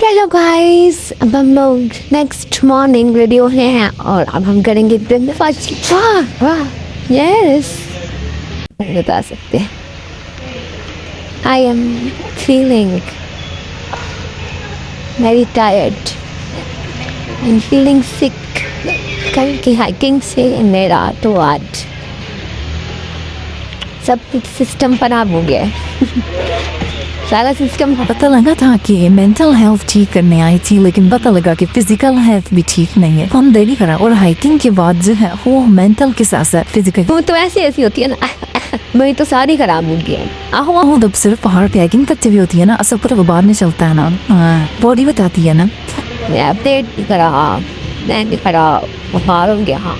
Hello guys, अब हम लोग नेक्स्ट मॉर्निंग रेडी हो रहे हैं और अब हम करेंगे ब्रेकफास्ट। वाह वाह, यस, बता सकते हैं। I am feeling very tired and feeling सिक। कल की हाइकिंग से मेरा तो आज सब कुछ सिस्टम खराब हो गया है। सारा सिस्टम पता लगा था कि मेंटल हेल्थ ठीक करने आई थी, लेकिन पता लगा कि फिजिकल हेल्थ भी ठीक नहीं है। हम देरी करा और हाइकिंग के बाद जो है वो मेंटल के साथ साथ फिजिकल वो तो ऐसी होती है ना। मेरी तो सारी खराब हो गई है। वो जब सिर्फ पहाड़ पे हाइकिंग करते हुए होती है ना, असर पूरा बाद में चलता है ना, बॉडी बताती है ना। मैं अपडेट करा, मैं करा, बाहर हो गया। हाँ,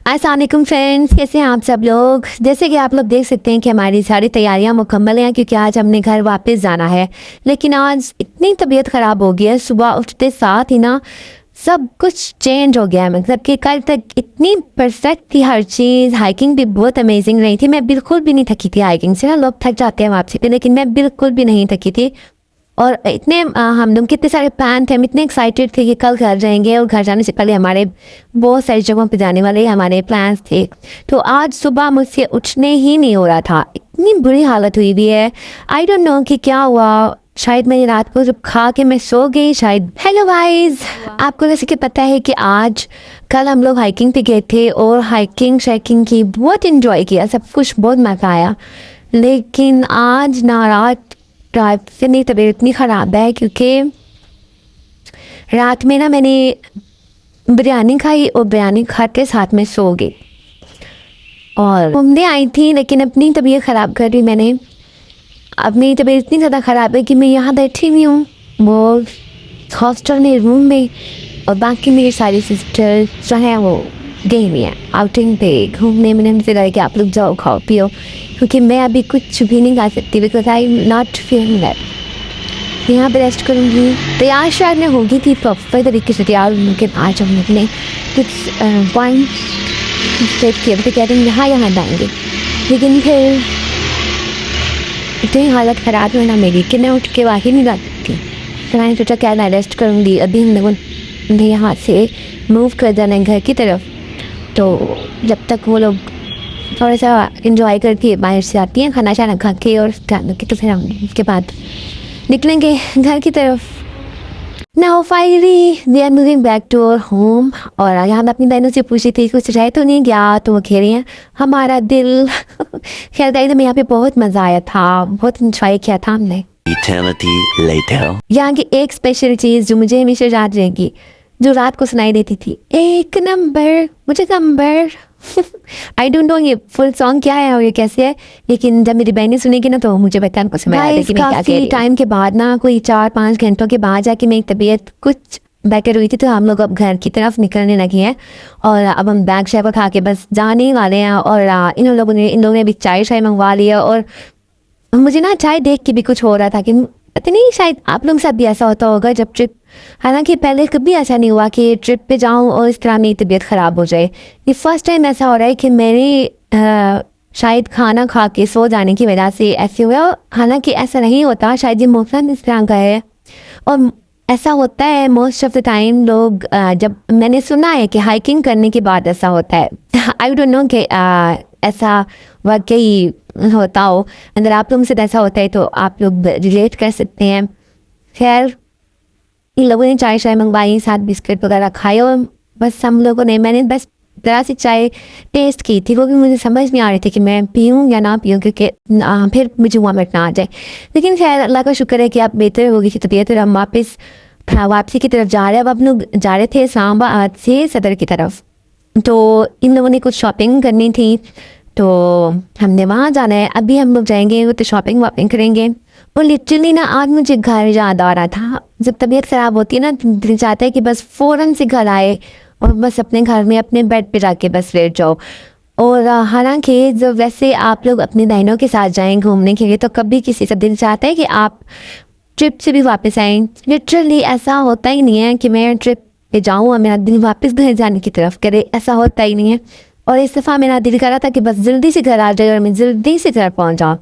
अस्सलामुअलैकुम फ्रेंड्स, कैसे हैं आप सब लोग। जैसे कि आप लोग देख सकते हैं कि हमारी सारी तैयारियां मुकम्मल हैं, क्योंकि आज हमने घर वापस जाना है। लेकिन आज इतनी तबीयत ख़राब हो गई है, सुबह उठते साथ ही ना सब कुछ चेंज हो गया है। मतलब कि कल तक इतनी परफेक्ट थी हर चीज़, हाइकिंग भी बहुत अमेजिंग रही थी। मैं बिल्कुल भी नहीं थकी थी हाइकिंग से। ना लोग थक जाते हैं वापसी पे, लेकिन मैं बिल्कुल भी नहीं थकी थी। और इतने हम लोग कितने सारे प्लान थे, हम इतने एक्साइटेड थे कि कल घर जाएंगे और घर जाने से पहले हमारे बहुत सारी जगहों पे जाने वाले हमारे प्लान्स थे। तो आज सुबह मुझसे उठने ही नहीं हो रहा था, इतनी बुरी हालत हुई हुई है। आई डोंट नो कि क्या हुआ। शायद मैंने रात को जब खा के मैं सो गई शायद। हेलो गाइस, आपको जैसे कि पता है कि आज कल हम लोग हाइकिंग पे गए थे और हाइकिंग शाइकिंग की बहुत इंजॉय किया, सब कुछ बहुत मज़ा आया। लेकिन आज ना रात से मेरी तबीयत इतनी ख़राब है, क्योंकि रात में ना मैंने बिरयानी खाई और बिरयानी खाते साथ में सो गई। और घूमने आई थी लेकिन अपनी तबीयत ख़राब कर दी मैंने। अब मेरी तबीयत इतनी ज़्यादा ख़राब है कि मैं यहाँ बैठी हुई हूँ वो हॉस्टल में रूम में, और बाकी मेरी सारी सिस्टर्स जो हैं वो गई हुई हैं आउटिंग पे घूमने। मैंने उनसे कहा कि आप लोग जाओ खाओ पियो, क्योंकि मैं अभी कुछ भी नहीं खा सकती, because I am not feeling that. यहाँ पे रेस्ट करूँगी। तैयार शायद मैं होगी थी प्रॉपर तरीके से तैयार होने के बाद जब मैंने कुछ पॉइंट सेट किए थे, कहते हैं यहाँ जाएंगे। लेकिन फिर इतनी हालत ख़राब हुई ना मेरी कि मैं उठ के बाहर नहीं जा सकती। तो मैंने सोचा क्या मैं रेस्ट करूँगी। अभी हम लोगों ने यहाँ से मूव कर जाना है घर की तरफ, तो जब तक वो लोग थोड़ा सा इंजॉय करके बाहर से आती हैं खाना शाना खा के और तो फिर हम उसके बाद निकलेंगे घर की तरफ। Now finally we are moving back to our home. और यहाँ मैं अपनी बहनों से पूछी थी कुछ रह तो नहीं गया, तो वो कह रही हैं हमारा दिल ख्याल था। एकदम यहाँ पे बहुत मज़ा आया था, बहुत इंजॉय किया था हमने। यहाँ की एक स्पेशल चीज़ जो मुझे हमेशा याद रहेगी, जो रात को सुनाई देती थी, एक नंबर मुझे नंबर। आई डोंट नो ये फुल सॉन्ग क्या है और ये कैसे है, लेकिन जब मेरी बहनें सुनेगी ना तो मुझे पता है समझ आएगा कि मैं क्या कह रही हूँ। टाइम के बाद ना कोई 4-5 घंटों के बाद जाके मेरी तबीयत कुछ बेटर हुई थी, तो हम लोग अब घर की तरफ निकलने लगे हैं। और अब हम बैग शैग खा के बस जाने वाले हैं। और इन लोगों ने भी चाय शाय मंगवा लिया। और मुझे ना चाय देख के भी कुछ हो रहा था कि पता नहीं शायद आप लोग सब भी ऐसा होता होगा जब ट्रिप, हालांकि पहले कभी ऐसा नहीं हुआ कि ट्रिप पे जाऊं और इस तरह मेरी तबीयत ख़राब हो जाए। ये फर्स्ट टाइम ऐसा हो रहा है कि मेरी शायद खाना खा के सो जाने की वजह से ऐसे हुआ। हालांकि ऐसा नहीं होता, शायद ये मौसम इस तरह का है और ऐसा होता है मोस्ट ऑफ द टाइम। लोग जब मैंने सुना है कि हाइकिंग करने के बाद ऐसा होता है। आई डोंट नो कि ऐसा वाकई होता हो। अगर आप लोगों से ऐसा होता है तो आप लोग रिलेट कर सकते हैं। खैर, इन लोगों ने चाय शाय मंगवाई, साथ बिस्किट वगैरह खाए और बस हम लोगों ने, मैंने बस ज़रा सी चाय टेस्ट की थी, वो भी मुझे समझ नहीं आ रही थी कि मैं पीऊँ या ना पीऊँ, क्योंकि फिर मुझे वॉमिट ना आ जाए। लेकिन खैर अल्लाह का शुक्र है कि आप बेहतर हो गई थी तबीयत और हम वापसी की तरफ जा रहे हैं। अब हम लोग जा रहे थे इस्लामाबाद से सदर की तरफ, तो इन लोगों ने कुछ शॉपिंग करनी थी, तो हमने वहाँ जाना है। अभी हम लोग जाएंगे तो शॉपिंग वॉपिंग करेंगे। और लिटरली ना आज मुझे घर याद आ रहा था। जब तबीयत ख़राब होती है ना, दिल चाहता है कि बस फ़ौरन से घर आए और बस अपने घर में अपने बेड पे जाके बस लेट जाओ। और हालांकि जब वैसे आप लोग अपने बहनों के साथ जाएं घूमने के लिए तो कभी किसी का दिल चाहता है कि आप ट्रिप से भी वापस आएँ। लिटरली ऐसा होता ही नहीं है कि मैं ट्रिप पे जाऊँ और मेरा दिल वापस घर जाने की तरफ करे, ऐसा होता ही नहीं है। और इस दफ़ा मेरा दिल कर रहा था कि बस जल्दी से घर आ जाए और मैं जल्दी से घर पहुँच जाऊँ।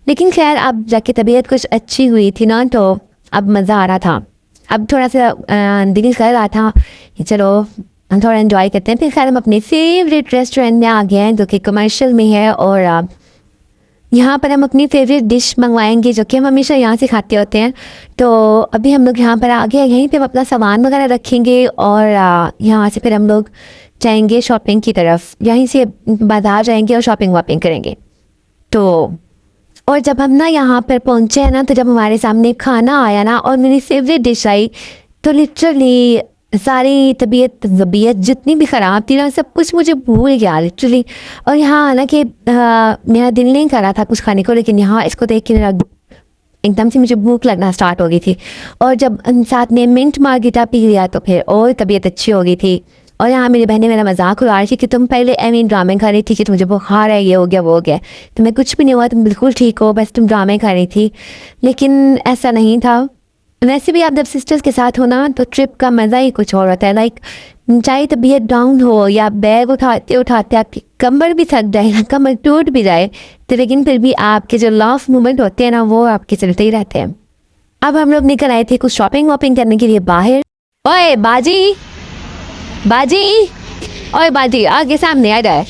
लेकिन खैर अब जाके तबीयत कुछ अच्छी हुई थी ना, तो अब मज़ा आ रहा था। अब थोड़ा सा दिल कर रहा था कि चलो हम थोड़ा एंजॉय करते हैं। फिर खैर हम अपने फेवरेट रेस्टोरेंट में आ गए हैं जो कि कमर्शियल में है, और यहाँ पर हम अपनी फेवरेट डिश मंगवाएंगे जो कि हम हमेशा यहाँ से खाते होते हैं। तो अभी हम लोग यहाँ पर आ गए, यहीं पे हम अपना सामान वगैरह रखेंगे और यहाँ से फिर हम लोग जाएंगे शॉपिंग की तरफ। यहीं से बाजार जाएंगे और शॉपिंग वॉपिंग करेंगे। तो और जब हम ना यहाँ पर पहुँचे हैं ना, तो जब हमारे सामने खाना आया ना और मेरी फेवरेट डिश आई, तो लिटरली सारी तबीयत जितनी भी ख़राब थी ना, सब कुछ मुझे भूल गया लिटरली। और यहाँ हालांकि मेरा दिल नहीं कर रहा था कुछ खाने को, लेकिन यहाँ इसको देख के मेरा एकदम से मुझे भूख लगना स्टार्ट हो गई थी। और जब साथ में मिंट मार्गरीटा पी लिया तो फिर और तबीयत अच्छी हो गई थी। और यहाँ मेरी बहनें मेरा मजाक उड़ा रही थी कि तुम पहले ड्रामे खा रही थी कि मुझे बुखार है, ये हो गया वो हो गया। तुम्हें कुछ भी नहीं हुआ, तुम बिल्कुल ठीक हो, बस तुम ड्रामे खा रही थी। लेकिन ऐसा नहीं था। वैसे भी आप जब सिस्टर्स के साथ हो ना, तो ट्रिप का मज़ा ही कुछ और होता है। लाइक चाहे तबीयत डाउन हो या बैग उठाते उठाते आपकी कमर भी थक जाए ना, कमर टूट भी जाए, तो लेकिन फिर भी आपके जो लास्ट मोमेंट होते हैं ना, वो आपके चलते ही रहते हैं। अब हम लोग निकल आए थे कुछ शॉपिंग वॉपिंग करने के लिए बाहर। ओए बाजी, बाजी, ओए बाजी, आगे सामने आ जाए।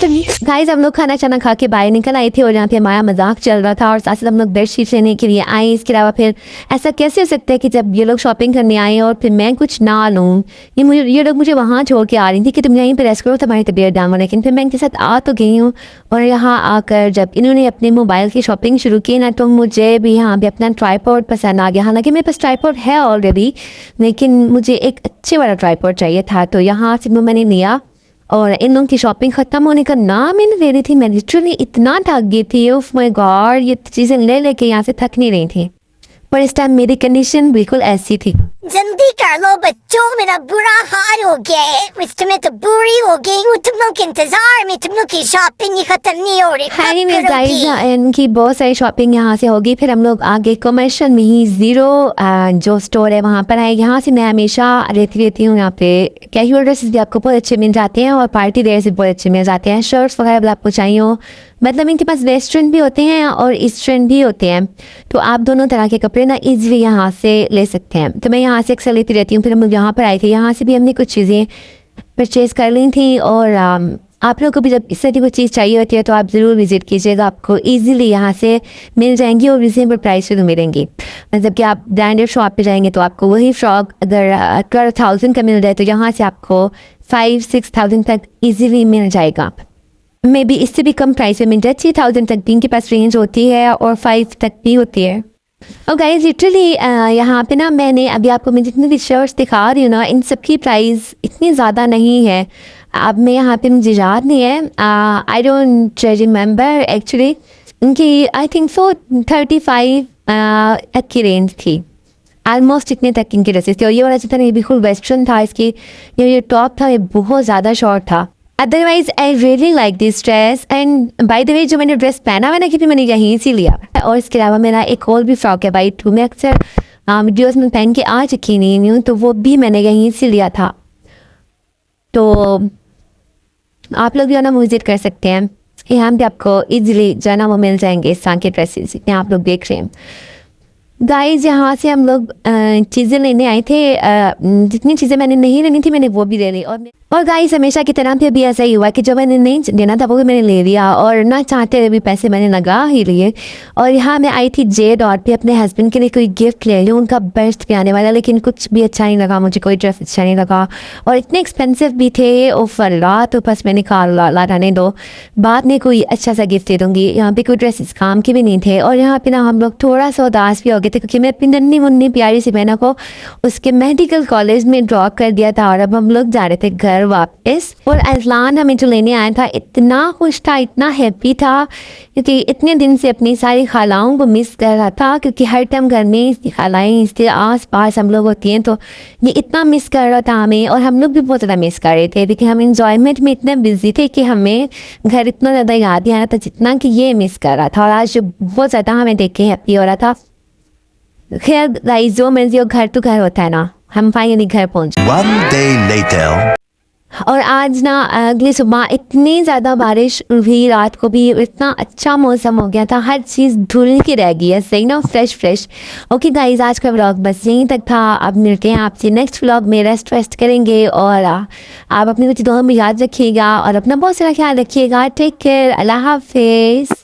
गाइस हम लोग खाना चाना खा के बाहर निकल आए थे और यहाँ पे हमारा मजाक चल रहा था और साथ साथ हम लोग बेडशीट लेने के लिए आए। इसके अलावा फिर ऐसा कैसे हो सकता है कि जब ये लोग शॉपिंग करने आए और फिर मैं कुछ ना लूँ। ये लोग मुझे वहाँ छोड़ के आ रही थी कि तुम यहीं पर रेस्ट करो, तुम्हारी तबीयत डाउन हो। लेकिन फिर मैं इनके साथ आ तो गई हूँ, और यहाँ आकर जब इन्होंने अपने मोबाइल की शॉपिंग शुरू की ना, तो मुझे भी यहाँ पर अपना ट्राईपॉड पसंद आ गया। हालाँकि मेरे पास ट्राईपॉड है ऑलरेडी, लेकिन मुझे एक अच्छे वाला ट्राईपॉड चाहिए था। तो यहाँ से मैंने लिया और इन लोगों की शॉपिंग ख़त्म होने का नाम ही नहीं ले रही थी। मैं लिटरली इतना थक गई थी, उफ माय गॉड, ये चीज़ें ले लेके यहाँ से थक नहीं रही थी। पर इस टाइम मेरी कंडीशन बिल्कुल ऐसी थी। जल्दी कर लो बच्चों, मेरा बुरा हाल हो गया है। मैं तो बुरी हो गई हूँ, तुम लोग के इंतजार में, तुम लोग की शॉपिंग ही खत्म नहीं हो रही। हैरी में इनकी बहुत सारी शॉपिंग यहाँ से होगी। फिर हम लोग आगे कमर्शियल में ही ज़ीरो जो स्टोर है वहाँ पर आए। यहाँ से मैं हमेशा रहती हूँ। यहाँ पे कैजुअल ड्रेसेस भी आपको बहुत अच्छे मिल जाते हैं और पार्टी वेयर से बहुत अच्छे मिल जाते हैं। शर्ट्स वगैरह भी आपको चाहिए हो, मतलब इनके पास वेस्टर्न भी होते हैं और ईस्टर्न भी होते हैं। तो आप दोनों तरह के कपड़े ना ईजिली यहाँ से ले सकते हैं। तो मैं यहाँ से अक्सर लेती रहती हूँ। फिर हम लोग यहाँ पर आए थे, यहाँ से भी हमने कुछ चीज़ें परचेज़ कर ली थी। और आप लोगों को भी जब इस तरह की कोई चीज़ चाहिए होती है तो आप ज़रूर विज़िट कीजिएगा, आपको ईजिली यहाँ से मिल जाएंगी और रिजनेबल प्राइस से मिलेंगी। मतलब कि आप ब्रांडेड शॉप पे जाएंगे तो आपको वही फ्रॉक अगर 12,000 का मिल जाए तो यहाँ से आपको 5-6,000 तक ईजिली मिल जाएगा। मे बी इससे भी कम प्राइस में मिल जाए, 3,000 तक भी इनके पास रेंज होती है और 5 तक भी होती है। और गाइस लिटरली यहाँ पे ना मैंने अभी आपको मैं जितनी भी शर्ट्स दिखा रही हूँ ना, इन सब की प्राइस इतनी ज़्यादा नहीं है। अब मैं यहाँ पे मुझे याद नहीं है, आई डोंट रिमेंबर एक्चुअली। इनकी आई थिंक सो 35 तक की रेंज थी, ऑलमोस्ट इतने तक इनकी ड्रेसेस थी। और ये वाला जो था ये बिल्कुल वेस्टर्न था, इसकी ये टॉप था ये बहुत ज़्यादा शॉर्ट था। Otherwise I really like this dress. And by the way जो मैंने ड्रेस पहना हुआ ना कि मैंने यहीं से लिया। और इसके अलावा मेरा एक और भी फ्रॉक है वाइट, मैं अक्सर वीडियोस में पहन के आ चुकी नहीं हूँ, तो वो भी मैंने यहीं से लिया था। तो आप लोग भी है ना विजिट कर सकते हैं, यहाँ पे आपको इजीली जो है ना वो मिल जाएंगे इस तरह के ड्रेसेस जितने आप लोग देख रहे हैं। गाइस यहाँ से हम लोग चीज़ें लेने आए थे, जितनी चीज़ें मैंने नहीं लेनी थी मैंने वो भी ले ली। और गाइस हमेशा की तरह पे भी ऐसा ही हुआ कि जो मैंने नहीं लेना था वो भी मैंने ले लिया, और ना चाहते हुए भी पैसे मैंने लगा ही लिए। और यहाँ मैं आई थी J.Dot पे अपने हस्बैंड के लिए कोई गिफ्ट ले लूँ, उनका बर्थडे आने वाला, लेकिन कुछ भी अच्छा नहीं लगा मुझे, कोई ड्रेस अच्छा नहीं लगा और इतने एक्सपेंसिव भी थे। ओफर तो बस मैंने कहा ला रहने दो, बाद में कोई अच्छा सा गिफ्ट दे दूँगी। यहाँ पे कोई ड्रेसेस काम के भी नहीं थे। और यहाँ पे ना हम लोग थोड़ा सा उदास भी हो गए थे क्योंकि मैं अपनी नन्ही मुन्नी प्यारी सी बहना को उसके मेडिकल कॉलेज में ड्रॉप कर दिया था और अब हम लोग जा रहे थे घर। घर वापस। और अजलान हमें जो लेने आया था इतना खुश था, इतना हैप्पी था, क्योंकि इतने दिन से अपनी सारी खालाओं को मिस कर रहा था, क्योंकि हर टाइम घर में इसकी खालाएँ इसके आस पास हम लोग होती हैं, तो ये इतना मिस कर रहा था हमें। और हम लोग भी बहुत ज़्यादा मिस कर रहे थे, क्योंकि हम इंजॉयमेंट में इतने बिजी थे कि हमें घर इतना ज़्यादा याद नहीं आया था जितना कि ये मिस कर रहा था। और आज बहुत ज़्यादा हमें देख के हैप्पी हो रहा था। खैर गाइस, जो मर्जी हो घर तो घर होता है ना, हम फाइनली घर पहुंचे। One day later. और आज ना अगली सुबह इतनी ज़्यादा बारिश हुई, रात को भी इतना अच्छा मौसम हो गया था, हर चीज़ धुल की रह गई है, सही ना, फ्रेश फ्रेश। ओके गाइस, आज का व्लॉग बस यहीं तक था। अब मिलते हैं आपसे नेक्स्ट व्लॉग में, रेस्ट करेंगे। और आप अपनी कुछ दुआ में याद रखिएगा और अपना बहुत सारा ख्याल रखिएगा। टेक केयर, अल्लाह हाफिज़।